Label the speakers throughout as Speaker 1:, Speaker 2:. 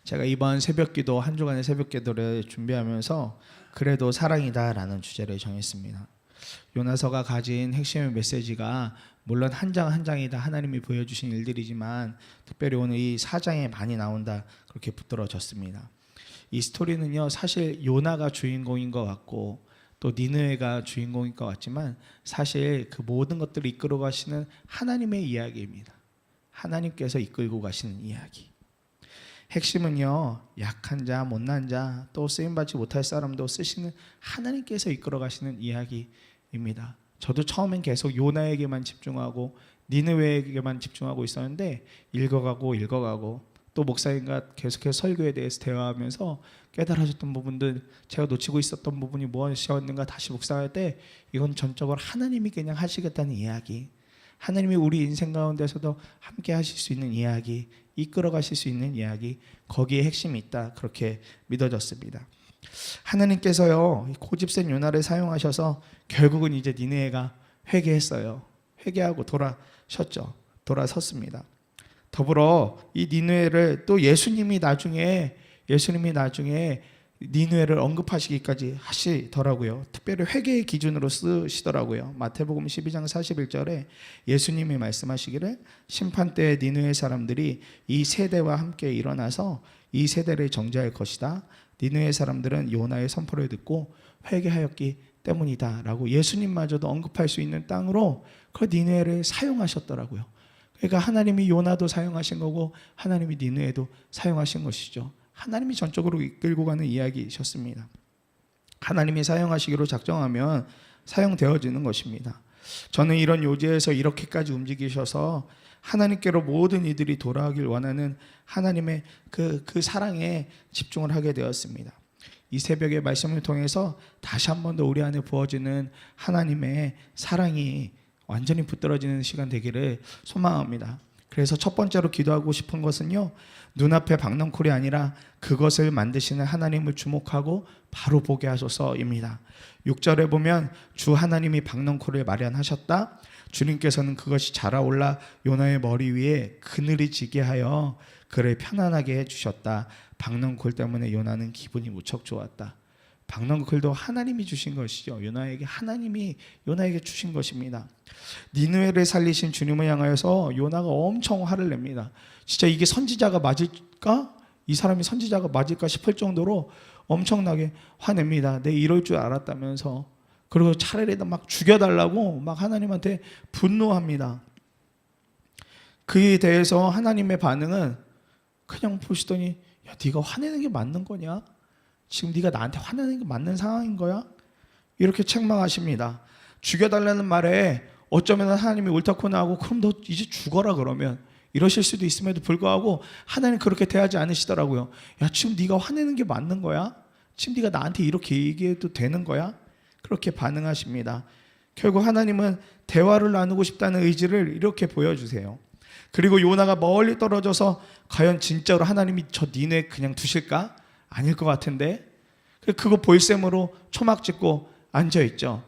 Speaker 1: 제가 이번 새벽기도 한 주간의 새벽기도를 준비하면서 그래도 사랑이다라는 주제를 정했습니다. 요나서가 가진 핵심의 메시지가 물론 한 장 한 장이 다 하나님이 보여주신 일들이지만 특별히 오늘 이 4장에 많이 나온다 그렇게 붙들어졌습니다. 이 스토리는요 사실 요나가 주인공인 것 같고 또 니느웨가 주인공인 것 같지만 사실 그 모든 것들을 이끌어 가시는 하나님의 이야기입니다. 하나님께서 이끌고 가시는 이야기. 핵심은요 약한 자, 못난 자, 또 쓰임받지 못할 사람도 쓰시는 하나님께서 이끌어 가시는 이야기입니다. 저도 처음엔 계속 요나에게만 집중하고 니느웨에게만 집중하고 있었는데 읽어가고 또 목사님과 계속해서 설교에 대해서 대화하면서 깨달아졌던 부분들, 제가 놓치고 있었던 부분이 무엇이었는가 다시 묵상할 때 이건 전적으로 하나님이 그냥 하시겠다는 이야기, 하나님이 우리 인생 가운데서도 함께 하실 수 있는 이야기, 이끌어 가실 수 있는 이야기, 거기에 핵심이 있다 그렇게 믿어졌습니다. 하나님께서요 고집센 요나를 사용하셔서 결국은 이제 니느웨가 회개했어요. 회개하고 돌아섰습니다. 더불어 이 니느웨를 또 예수님이 나중에 니느웨를 언급하시기까지 하시더라고요. 특별히 회개의 기준으로 쓰시더라고요. 마태복음 12장 41절에 예수님이 말씀하시기를 심판때에 니느웨 사람들이 이 세대와 함께 일어나서 이 세대를 정죄할 것이다. 니느웨 사람들은 요나의 선포를 듣고 회개하였기 때문이다 라고 예수님마저도 언급할 수 있는 땅으로 그 니느웨를 사용하셨더라고요. 그러니까 하나님이 요나도 사용하신 거고 하나님이 니느웨도 사용하신 것이죠. 하나님이 전적으로 이끌고 가는 이야기이셨습니다. 하나님이 사용하시기로 작정하면 사용되어지는 것입니다. 저는 이런 요지에서 이렇게까지 움직이셔서 하나님께로 모든 이들이 돌아오길 원하는 하나님의 그 사랑에 집중을 하게 되었습니다. 이 새벽의 말씀을 통해서 다시 한 번 더 우리 안에 부어지는 하나님의 사랑이 완전히 붙들어지는 시간 되기를 소망합니다. 그래서 첫 번째로 기도하고 싶은 것은요 눈앞에 박넝쿨이 아니라 그것을 만드시는 하나님을 주목하고 바로 보게 하소서입니다. 6절에 보면 주 하나님이 박넝쿨을 마련하셨다. 주님께서는 그것이 자라올라 요나의 머리 위에 그늘이 지게 하여 그를 편안하게 해주셨다. 박넝쿨 때문에 요나는 기분이 무척 좋았다. 박넝쿨도 하나님이 주신 것이죠. 하나님이 요나에게 주신 것입니다. 니느웨를 살리신 주님을 향하여서 요나가 엄청 화를 냅니다. 진짜 이게 선지자가 맞을까? 이 사람이 선지자가 맞을까 싶을 정도로 엄청나게 화냅니다. 내 이럴 줄 알았다면서. 그리고 차라리 막 죽여달라고 막 하나님한테 분노합니다. 그에 대해서 하나님의 반응은 그냥 보시더니 야 네가 화내는 게 맞는 거냐? 지금 네가 나한테 화내는 게 맞는 상황인 거야? 이렇게 책망하십니다. 죽여달라는 말에 어쩌면 하나님이 옳다고 나하고 그럼 너 이제 죽어라 그러면 이러실 수도 있음에도 불구하고 하나님 그렇게 대하지 않으시더라고요. 야 지금 네가 화내는 게 맞는 거야? 지금 네가 나한테 이렇게 얘기해도 되는 거야? 그렇게 반응하십니다. 결국 하나님은 대화를 나누고 싶다는 의지를 이렇게 보여주세요. 그리고 요나가 멀리 떨어져서 과연 진짜로 하나님이 저 니네 그냥 두실까? 아닐 것 같은데 그거 볼셈으로 초막 찍고 앉아있죠.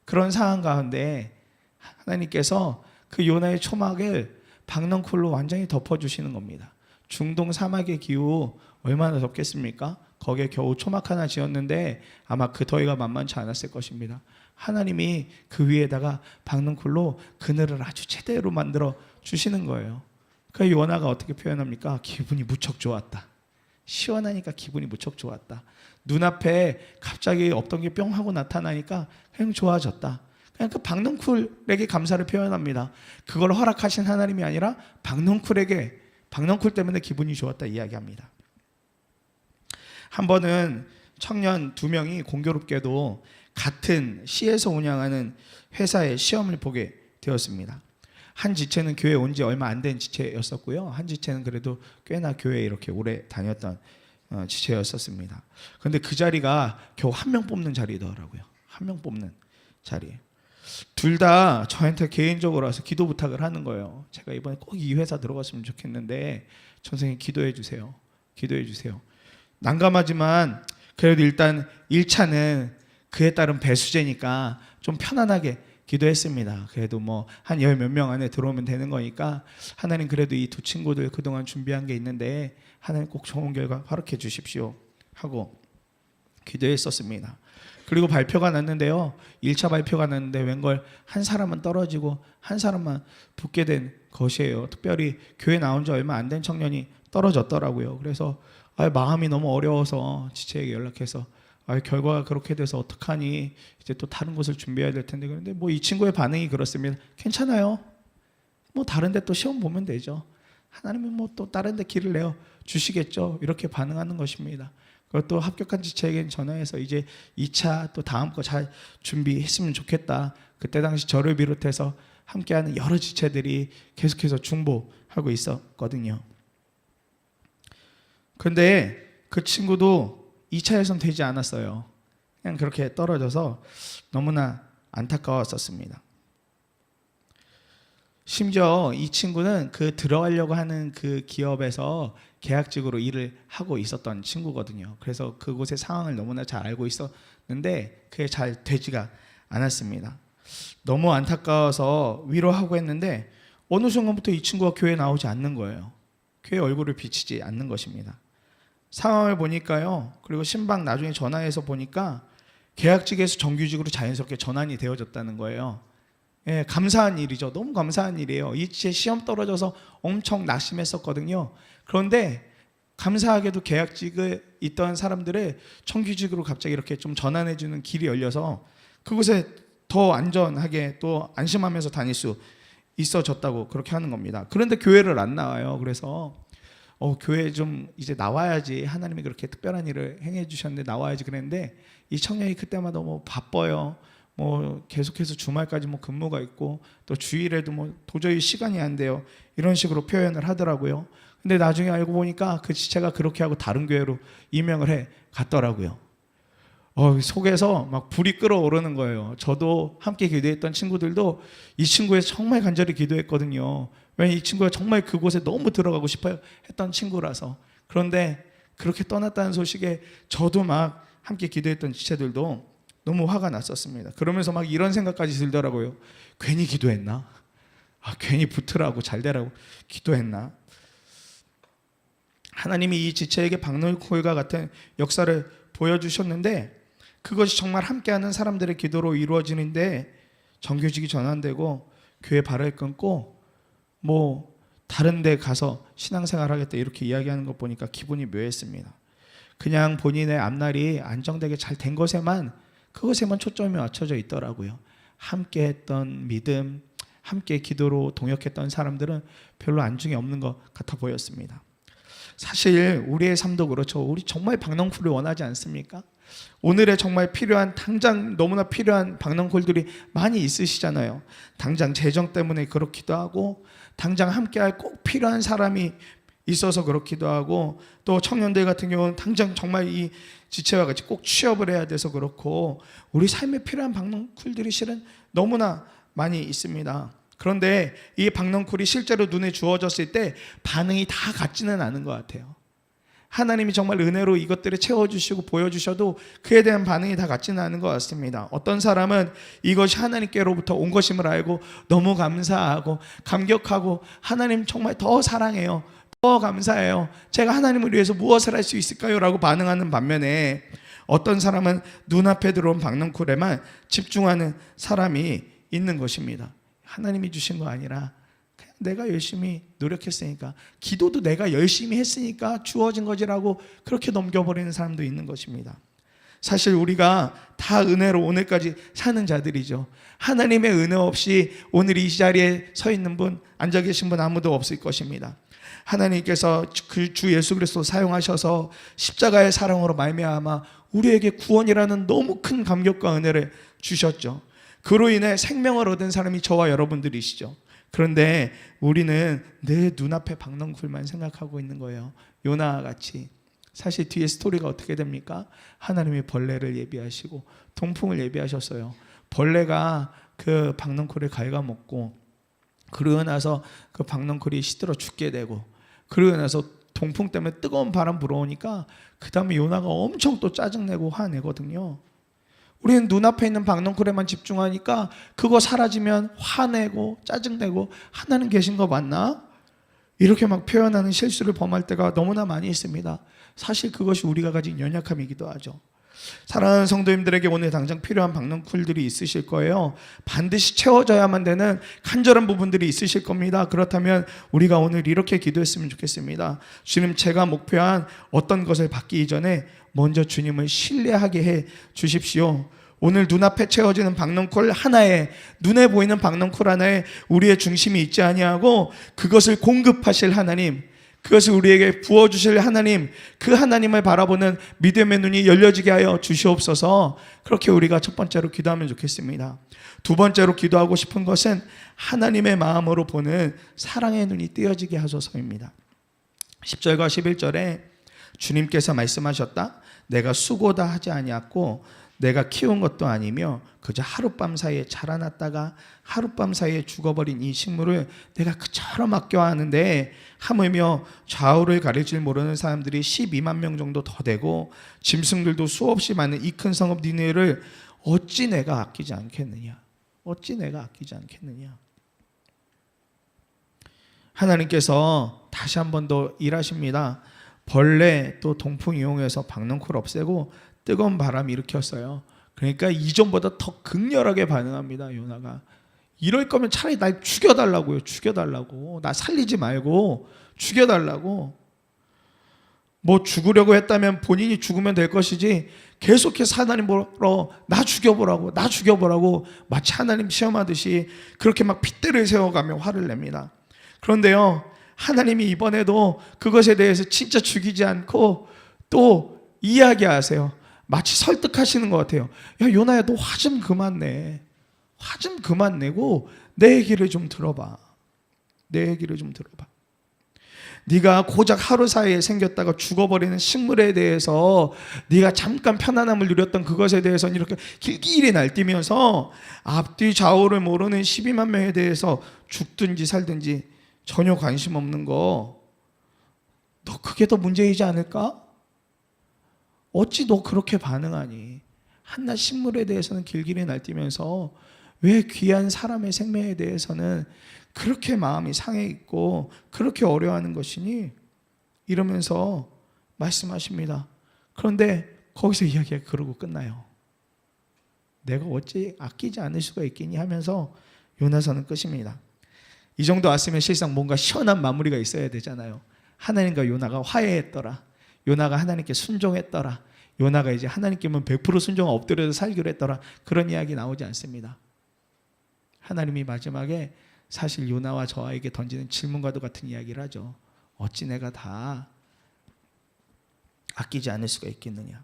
Speaker 1: 그런 상황 가운데 하나님께서 그 요나의 초막을 박넝쿨로 완전히 덮어주시는 겁니다. 중동 사막의 기후 얼마나 덥겠습니까? 거기에 겨우 초막 하나 지었는데 아마 그 더위가 만만치 않았을 것입니다. 하나님이 그 위에다가 박넝쿨로 그늘을 아주 제대로 만들어 주시는 거예요. 그 요나가 어떻게 표현합니까? 기분이 무척 좋았다. 시원하니까 기분이 무척 좋았다. 눈앞에 갑자기 없던 게 뿅 하고 나타나니까 그냥 좋아졌다. 그냥 그 박넝쿨에게 감사를 표현합니다. 그걸 허락하신 하나님이 아니라 박넝쿨 때문에 기분이 좋았다 이야기합니다. 한 번은 청년 2명이 공교롭게도 같은 시에서 운영하는 회사의 시험을 보게 되었습니다. 한 지체는 교회 온 지 얼마 안 된 지체였었고요. 한 지체는 그래도 꽤나 교회에 이렇게 오래 다녔던 지체였었습니다. 그런데 그 자리가 겨우 한 명 뽑는 자리더라고요. 한 명 뽑는 자리. 둘 다 저한테 개인적으로 와서 기도 부탁을 하는 거예요. 제가 이번에 꼭 이 회사 들어갔으면 좋겠는데 선생님 기도해 주세요. 기도해 주세요. 난감하지만 그래도 일단 1차는 그에 따른 배수제니까 좀 편안하게 기도했습니다. 그래도 뭐 한 열 몇 명 안에 들어오면 되는 거니까 하나님 그래도 이 두 친구들 그동안 준비한 게 있는데 하나님 꼭 좋은 결과 허락해 주십시오 하고 기도했었습니다. 그리고 발표가 났는데요. 1차 발표가 났는데 웬걸 한 사람은 떨어지고 한 사람만 붙게 된 것이에요. 특별히 교회 나온 지 얼마 안 된 청년이 떨어졌더라고요. 그래서 마음이 너무 어려워서 지체에게 연락해서 결과가 그렇게 돼서 어떡하니, 이제 또 다른 곳을 준비해야 될 텐데. 그런데 뭐 이 친구의 반응이 그렇습니다. 괜찮아요. 뭐 다른 데 또 시험 보면 되죠. 하나님이 뭐 또 다른 데 길을 내어 주시겠죠. 이렇게 반응하는 것입니다. 그것도 합격한 지체에게 전화해서 이제 2차 또 다음 거 잘 준비했으면 좋겠다. 그때 당시 저를 비롯해서 함께하는 여러 지체들이 계속해서 중보하고 있었거든요. 근데 그 친구도 2차에선 되지 않았어요. 그냥 그렇게 떨어져서 너무나 안타까웠었습니다. 심지어 이 친구는 그 들어가려고 하는 그 기업에서 계약직으로 일을 하고 있었던 친구거든요. 그래서 그곳의 상황을 너무나 잘 알고 있었는데 그게 잘 되지가 않았습니다. 너무 안타까워서 위로하고 했는데 어느 순간부터 이 친구가 교회에 나오지 않는 거예요. 교회 얼굴을 비치지 않는 것입니다. 상황을 보니까요. 그리고 신방 나중에 전화해서 보니까 계약직에서 정규직으로 자연스럽게 전환이 되어졌다는 거예요. 예, 감사한 일이죠. 너무 감사한 일이에요. 이제 시험 떨어져서 엄청 낙심했었거든요. 그런데 감사하게도 계약직에 있던 사람들의 정규직으로 갑자기 이렇게 좀 전환해주는 길이 열려서 그곳에 더 안전하게 또 안심하면서 다닐 수 있어졌다고 그렇게 하는 겁니다. 그런데 교회를 안 나와요. 그래서 교회 좀 이제 나와야지, 하나님이 그렇게 특별한 일을 행해 주셨는데 나와야지 그랬는데 이 청년이 그때마다 너무 바빠요. 뭐 계속해서 주말까지 뭐 근무가 있고 또 주일에도 뭐 도저히 시간이 안 돼요. 이런 식으로 표현을 하더라고요. 근데 나중에 알고 보니까 그 지체가 그렇게 하고 다른 교회로 임명을 해 갔더라고요. 속에서 막 불이 끓어오르는 거예요. 저도 함께 기도했던 친구들도 이 친구에 정말 간절히 기도했거든요. 왜냐면 이 친구가 정말 그곳에 너무 들어가고 싶어 했던 친구라서. 그런데 그렇게 떠났다는 소식에 저도 막 함께 기도했던 지체들도 너무 화가 났었습니다. 그러면서 막 이런 생각까지 들더라고요. 괜히 기도했나? 괜히 붙으라고 잘 되라고 기도했나? 하나님이 이 지체에게 박노콜과 같은 역사를 보여주셨는데 그것이 정말 함께하는 사람들의 기도로 이루어지는데 정규직이 전환되고 교회 발을 끊고 뭐 다른 데 가서 신앙생활 하겠다 이렇게 이야기하는 것 보니까 기분이 묘했습니다. 그냥 본인의 앞날이 안정되게 잘 된 것에만, 그것에만 초점이 맞춰져 있더라고요. 함께 했던 믿음, 함께 기도로 동역했던 사람들은 별로 안중에 없는 것 같아 보였습니다. 사실 우리의 삶도 그렇죠. 우리 정말 박넝쿨을 원하지 않습니까? 오늘에 정말 필요한, 당장 너무나 필요한 박넝쿨들이 많이 있으시잖아요. 당장 재정 때문에 그렇기도 하고, 당장 함께할 꼭 필요한 사람이 있어서 그렇기도 하고, 또 청년들 같은 경우는 당장 정말 이 지체와 같이 꼭 취업을 해야 돼서 그렇고, 우리 삶에 필요한 박넝쿨들이 실은 너무나 많이 있습니다. 그런데 이 박넝쿨이 실제로 눈에 주어졌을 때 반응이 다 같지는 않은 것 같아요. 하나님이 정말 은혜로 이것들을 채워주시고 보여주셔도 그에 대한 반응이 다 같지는 않은 것 같습니다. 어떤 사람은 이것이 하나님께로부터 온 것임을 알고 너무 감사하고 감격하고, 하나님 정말 더 사랑해요, 더 감사해요, 제가 하나님을 위해서 무엇을 할 수 있을까요? 라고 반응하는 반면에 어떤 사람은 눈앞에 들어온 박넝쿨에만 집중하는 사람이 있는 것입니다. 하나님이 주신 거 아니라 그냥 내가 열심히 노력했으니까, 기도도 내가 열심히 했으니까 주어진 거지라고 그렇게 넘겨버리는 사람도 있는 것입니다. 사실 우리가 다 은혜로 오늘까지 사는 자들이죠. 하나님의 은혜 없이 오늘 이 자리에 서 있는 분, 앉아 계신 분 아무도 없을 것입니다. 하나님께서 그 주 예수 그리스도 사용하셔서 십자가의 사랑으로 말미암아 우리에게 구원이라는 너무 큰 감격과 은혜를 주셨죠. 그로 인해 생명을 얻은 사람이 저와 여러분들이시죠. 그런데 우리는 내 눈앞에 박넝쿨만 생각하고 있는 거예요. 요나와 같이. 사실 뒤에 스토리가 어떻게 됩니까? 하나님이 벌레를 예비하시고 동풍을 예비하셨어요. 벌레가 그 박넝쿨을 갉아먹고, 그러고 나서 그 박넝쿨이 시들어 죽게 되고, 그러고 나서 동풍 때문에 뜨거운 바람 불어오니까 그 다음에 요나가 엄청 또 짜증내고 화내거든요. 우리는 눈앞에 있는 박넝쿨에만 집중하니까 그거 사라지면 화내고 짜증내고 하나님 계신 거 맞나? 이렇게 막 표현하는 실수를 범할 때가 너무나 많이 있습니다. 사실 그것이 우리가 가진 연약함이기도 하죠. 사랑하는 성도님들에게 오늘 당장 필요한 박넝쿨들이 있으실 거예요. 반드시 채워져야만 되는 간절한 부분들이 있으실 겁니다. 그렇다면 우리가 오늘 이렇게 기도했으면 좋겠습니다. 주님, 제가 목표한 어떤 것을 받기 이전에 먼저 주님을 신뢰하게 해 주십시오. 오늘 눈앞에 채워지는 박넝쿨 하나에, 눈에 보이는 박넝쿨 하나에 우리의 중심이 있지 아니하고 그것을 공급하실 하나님, 그것을 우리에게 부어주실 하나님, 그 하나님을 바라보는 믿음의 눈이 열려지게 하여 주시옵소서. 그렇게 우리가 첫 번째로 기도하면 좋겠습니다. 두 번째로 기도하고 싶은 것은 하나님의 마음으로 보는 사랑의 눈이 띄어지게 하소서입니다. 10절과 11절에 주님께서 말씀하셨다. 내가 수고다 하지 아니하고 내가 키운 것도 아니며 그저 하룻밤 사이에 자라났다가 하룻밤 사이에 죽어버린 이 식물을 내가 그처럼 아껴하는데 하물며 좌우를 가릴 줄 모르는 사람들이 12만 명 정도 더 되고 짐승들도 수없이 많은 이 큰 성읍 니느웨를 어찌 내가 아끼지 않겠느냐? 어찌 내가 아끼지 않겠느냐? 하나님께서 다시 한 번 더 일하십니다. 벌레 또 동풍 이용해서 박넝쿨 없애고 뜨거운 바람 일으켰어요. 그러니까 이전보다 더 극렬하게 반응합니다. 요나가. 이럴 거면 차라리 날 죽여달라고요. 죽여달라고. 나 살리지 말고 죽여달라고. 뭐 죽으려고 했다면 본인이 죽으면 될 것이지 계속해서 하나님 보러 나 죽여보라고, 나 죽여보라고 마치 하나님 시험하듯이 그렇게 막 핏대를 세워가며 화를 냅니다. 그런데요, 하나님이 이번에도 그것에 대해서 진짜 죽이지 않고 또 이야기하세요. 마치 설득하시는 것 같아요. 야, 요나야, 너 화 좀 그만 내. 화 좀 그만 내고 내 얘기를 좀 들어봐. 내 얘기를 좀 들어봐. 네가 고작 하루 사이에 생겼다가 죽어버리는 식물에 대해서 네가 잠깐 편안함을 누렸던 그것에 대해서는 이렇게 길길이 날뛰면서 앞뒤 좌우를 모르는 12만 명에 대해서 죽든지 살든지 전혀 관심 없는 거, 너 그게 더 문제이지 않을까? 어찌 너 그렇게 반응하니? 한낱 식물에 대해서는 길길이 날뛰면서 왜 귀한 사람의 생명에 대해서는 그렇게 마음이 상해 있고 그렇게 어려워하는 것이니? 이러면서 말씀하십니다. 그런데 거기서 이야기가 그러고 끝나요. 내가 어찌 아끼지 않을 수가 있겠니 하면서 요나서는 끝입니다. 이 정도 왔으면 실상 뭔가 시원한 마무리가 있어야 되잖아요. 하나님과 요나가 화해했더라. 요나가 하나님께 순종했더라. 요나가 이제 하나님께만 100% 순종 엎드려서 살기로 했더라. 그런 이야기 나오지 않습니다. 하나님이 마지막에 사실 요나와 저에게 던지는 질문과도 같은 이야기를 하죠. 어찌 내가 다 아끼지 않을 수가 있겠느냐.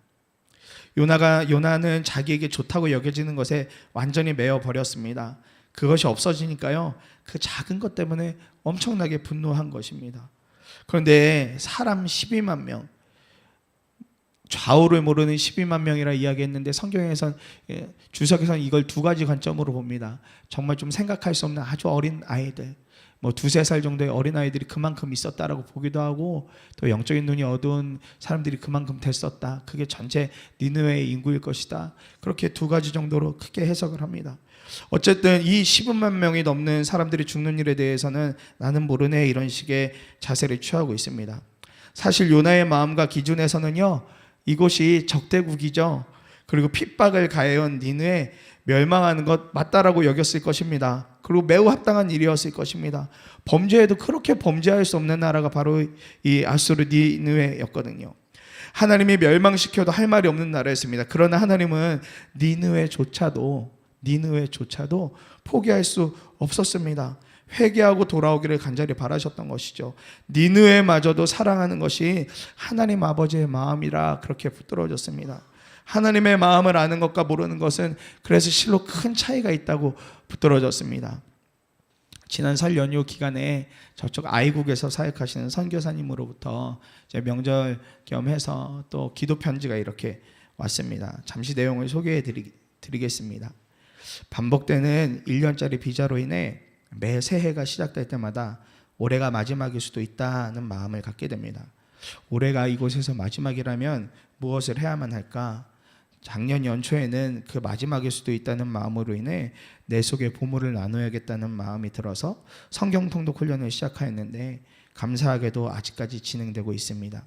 Speaker 1: 요나는 자기에게 좋다고 여겨지는 것에 완전히 매여 버렸습니다. 그것이 없어지니까요, 그 작은 것 때문에 엄청나게 분노한 것입니다. 그런데 사람 12만 명, 좌우를 모르는 12만 명이라 이야기했는데 성경에선, 주석에서는 이걸 두 가지 관점으로 봅니다. 정말 좀 생각할 수 없는 아주 어린 아이들, 뭐 2-3살 정도의 어린 아이들이 그만큼 있었다라고 보기도 하고, 또 영적인 눈이 어두운 사람들이 그만큼 됐었다. 그게 전체 니느웨의 인구일 것이다. 그렇게 두 가지 정도로 크게 해석을 합니다. 어쨌든 이 15만 명이 넘는 사람들이 죽는 일에 대해서는 나는 모르네, 이런 식의 자세를 취하고 있습니다. 사실 요나의 마음과 기준에서는요, 이곳이 적대국이죠. 그리고 핍박을 가해온 니느웨, 멸망하는 것 맞다라고 여겼을 것입니다. 그리고 매우 합당한 일이었을 것입니다. 범죄에도 그렇게 범죄할 수 없는 나라가 바로 이 아수르 니느웨였거든요. 하나님이 멸망시켜도 할 말이 없는 나라였습니다. 그러나 하나님은 니느웨조차도 포기할 수 없었습니다. 회개하고 돌아오기를 간절히 바라셨던 것이죠. 니느웨마저도 사랑하는 것이 하나님 아버지의 마음이라 그렇게 붙들어졌습니다. 하나님의 마음을 아는 것과 모르는 것은 그래서 실로 큰 차이가 있다고 붙들어졌습니다. 지난 설 연휴 기간에 저쪽 아이국에서 사역하시는 선교사님으로부터 이제 명절 겸해서 또 기도 편지가 이렇게 왔습니다. 잠시 내용을 소개해 드리겠습니다. 반복되는 1년짜리 비자로 인해 매 새해가 시작될 때마다 올해가 마지막일 수도 있다는 마음을 갖게 됩니다. 올해가 이곳에서 마지막이라면 무엇을 해야만 할까? 작년 연초에는 그 마지막일 수도 있다는 마음으로 인해 내 속에 보물을 나눠야겠다는 마음이 들어서 성경 통독 훈련을 시작하였는데 감사하게도 아직까지 진행되고 있습니다.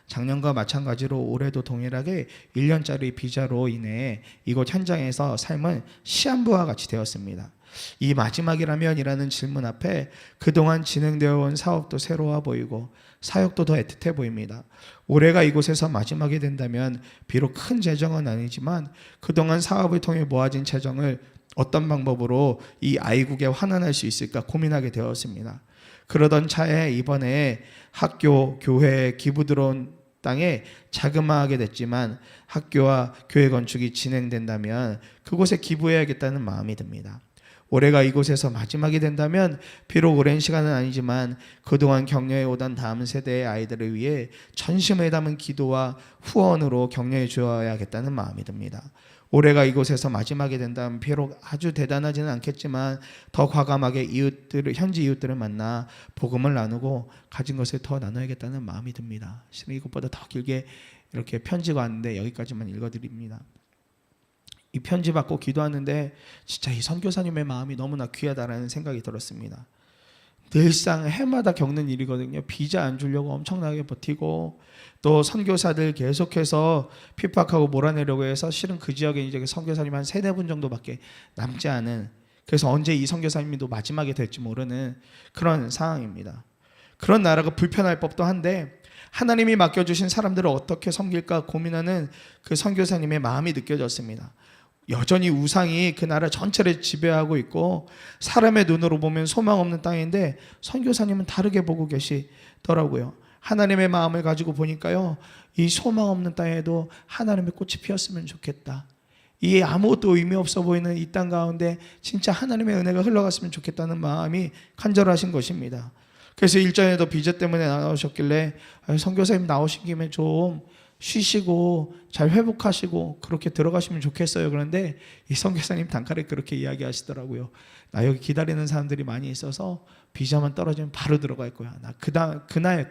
Speaker 1: 작년과 마찬가지로 올해도 동일하게 1년짜리 비자로 인해 이곳 현장에서 삶은 시한부와 같이 되었습니다. 이 마지막이라면이라는 질문 앞에 그동안 진행되어 온 사업도 새로워 보이고 사역도 더 애틋해 보입니다. 올해가 이곳에서 마지막이 된다면 비록 큰 재정은 아니지만 그동안 사업을 통해 모아진 재정을 어떤 방법으로 이 아이국에 환원할 수 있을까 고민하게 되었습니다. 그러던 차에 이번에 학교, 교회에 기부 들어온 땅에 자그마하게 됐지만 학교와 교회 건축이 진행된다면 그곳에 기부해야겠다는 마음이 듭니다. 올해가 이곳에서 마지막이 된다면 비록 오랜 시간은 아니지만 그동안 격려해 오던 다음 세대의 아이들을 위해 전심을 담은 기도와 후원으로 격려해 주어야겠다는 마음이 듭니다. 올해가 이곳에서 마지막이 된다면 비록 아주 대단하지는 않겠지만 더 과감하게 현지 이웃들을 만나 복음을 나누고 가진 것을 더 나눠야겠다는 마음이 듭니다. 실은 이것보다 더 길게 이렇게 편지가 왔는데 여기까지만 읽어드립니다. 이 편지 받고 기도하는데 진짜 이 선교사님의 마음이 너무나 귀하다라는 생각이 들었습니다. 늘상 해마다 겪는 일이거든요. 비자 안 주려고 엄청나게 버티고 또 선교사들 계속해서 핍박하고 몰아내려고 해서 실은 그 지역에 이제 선교사님 한 3-4분 정도밖에 남지 않은, 그래서 언제 이 선교사님이 또 마지막이 될지 모르는 그런 상황입니다. 그런 나라가 불편할 법도 한데 하나님이 맡겨주신 사람들을 어떻게 섬길까 고민하는 그 선교사님의 마음이 느껴졌습니다. 여전히 우상이 그 나라 전체를 지배하고 있고 사람의 눈으로 보면 소망 없는 땅인데 선교사님은 다르게 보고 계시더라고요. 하나님의 마음을 가지고 보니까요, 이 소망 없는 땅에도 하나님의 꽃이 피었으면 좋겠다. 이 아무것도 의미 없어 보이는 이 땅 가운데 진짜 하나님의 은혜가 흘러갔으면 좋겠다는 마음이 간절하신 것입니다. 그래서 일전에도 비자 때문에 나오셨길래 선교사님 나오신 김에 좀 쉬시고 잘 회복하시고 그렇게 들어가시면 좋겠어요. 그런데 이 선교사님 단칼에 그렇게 이야기하시더라고요. 나 여기 기다리는 사람들이 많이 있어서 비자만 떨어지면 바로 들어갈 거야. 나 그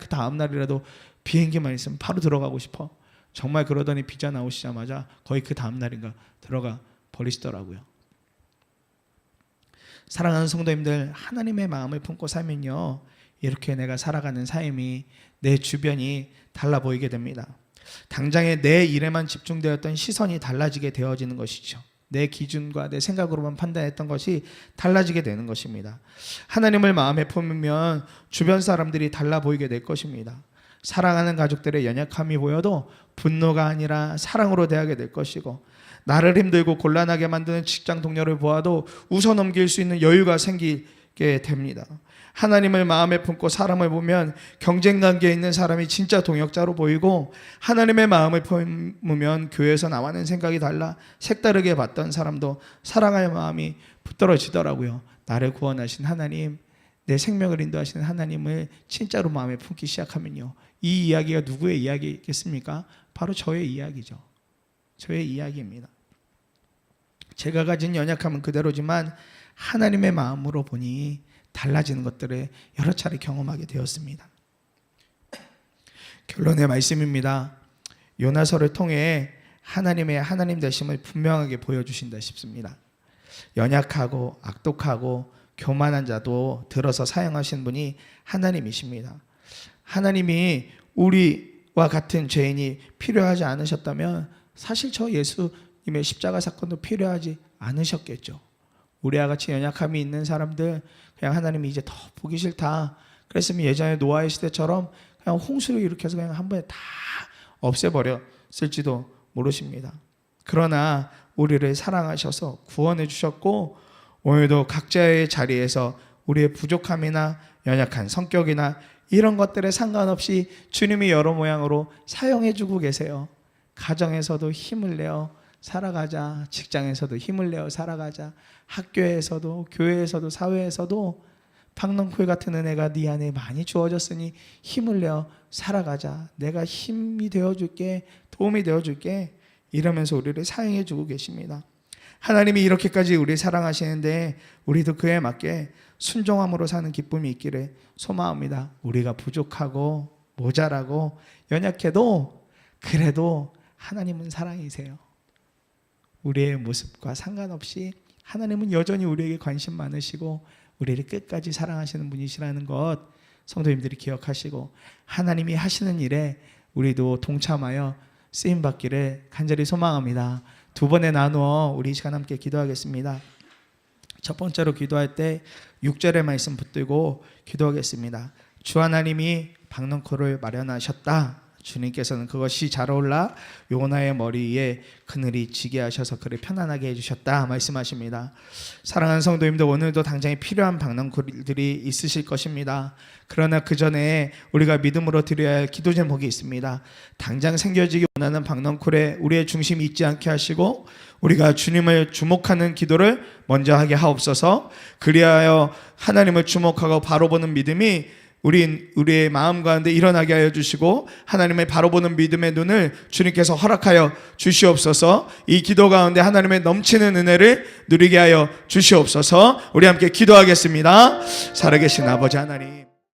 Speaker 1: 다음 날이라도 비행기만 있으면 바로 들어가고 싶어. 정말 그러더니 비자 나오시자마자 거의 그 다음 날인가 들어가 버리시더라고요. 사랑하는 성도님들, 하나님의 마음을 품고 살면요, 이렇게 내가 살아가는 삶이, 내 주변이 달라 보이게 됩니다. 당장에 내 일에만 집중되었던 시선이 달라지게 되어지는 것이죠. 내 기준과 내 생각으로만 판단했던 것이 달라지게 되는 것입니다. 하나님을 마음에 품으면 주변 사람들이 달라 보이게 될 것입니다. 사랑하는 가족들의 연약함이 보여도 분노가 아니라 사랑으로 대하게 될 것이고, 나를 힘들고 곤란하게 만드는 직장 동료를 보아도 웃어넘길 수 있는 여유가 생기게 됩니다. 하나님을 마음에 품고 사람을 보면 경쟁 관계에 있는 사람이 진짜 동역자로 보이고, 하나님의 마음을 품으면 교회에서 나와는 생각이 달라 색다르게 봤던 사람도 사랑할 마음이 붙들어지더라고요. 나를 구원하신 하나님, 내 생명을 인도하시는 하나님을 진짜로 마음에 품기 시작하면요, 이 이야기가 누구의 이야기겠습니까? 바로 저의 이야기죠. 저의 이야기입니다. 제가 가진 연약함은 그대로지만 하나님의 마음으로 보니 달라지는 것들을 여러 차례 경험하게 되었습니다. 결론의 말씀입니다. 요나서를 통해 하나님의 하나님 되심을 분명하게 보여주신다 싶습니다. 연약하고 악독하고 교만한 자도 들어서 사용하신 분이 하나님이십니다. 하나님이 우리와 같은 죄인이 필요하지 않으셨다면 사실 저 예수님의 십자가 사건도 필요하지 않으셨겠죠. 우리와 같이 연약함이 있는 사람들, 그냥 하나님이 이제 더 보기 싫다 그랬으면 예전에 노아의 시대처럼 그냥 홍수를 일으켜서 그냥 한 번에 다 없애버렸을지도 모르십니다. 그러나 우리를 사랑하셔서 구원해 주셨고, 오늘도 각자의 자리에서 우리의 부족함이나 연약한 성격이나 이런 것들에 상관없이 주님이 여러 모양으로 사용해 주고 계세요. 가정에서도 힘을 내어 살아가자. 직장에서도 힘을 내어 살아가자. 학교에서도, 교회에서도, 사회에서도 박넝쿨 같은 은혜가 네 안에 많이 주어졌으니 힘을 내어 살아가자. 내가 힘이 되어줄게, 도움이 되어줄게, 이러면서 우리를 사용해 주고 계십니다. 하나님이 이렇게까지 우리 사랑하시는데 우리도 그에 맞게 순종함으로 사는 기쁨이 있기를 소망합니다. 우리가 부족하고 모자라고 연약해도 그래도 하나님은 사랑이세요. 우리의 모습과 상관없이 하나님은 여전히 우리에게 관심 많으시고 우리를 끝까지 사랑하시는 분이시라는 것 성도님들이 기억하시고 하나님이 하시는 일에 우리도 동참하여 쓰임받기를 간절히 소망합니다. 두 번에 나누어 우리 이 시간 함께 기도하겠습니다. 첫 번째로 기도할 때 6절의 말씀 붙들고 기도하겠습니다. 주 하나님이 박넝쿨을 마련하셨다. 주님께서는 그것이 잘 어울라 요나의 머리 위에 그늘이 지게 하셔서 그를 편안하게 해주셨다 말씀하십니다. 사랑하는 성도님들, 오늘도 당장에 필요한 박넝쿨들이 있으실 것입니다. 그러나 그 전에 우리가 믿음으로 드려야 할 기도 제목이 있습니다. 당장 생겨지기 원하는 박넝쿨에 우리의 중심이 있지 않게 하시고 우리가 주님을 주목하는 기도를 먼저 하게 하옵소서. 그리하여 하나님을 주목하고 바로 보는 믿음이 우리의 마음 가운데 일어나게 하여 주시고 하나님의 바로 보는 믿음의 눈을 주님께서 허락하여 주시옵소서. 이 기도 가운데 하나님의 넘치는 은혜를 누리게 하여 주시옵소서. 우리 함께 기도하겠습니다. 살아계신 아버지 하나님,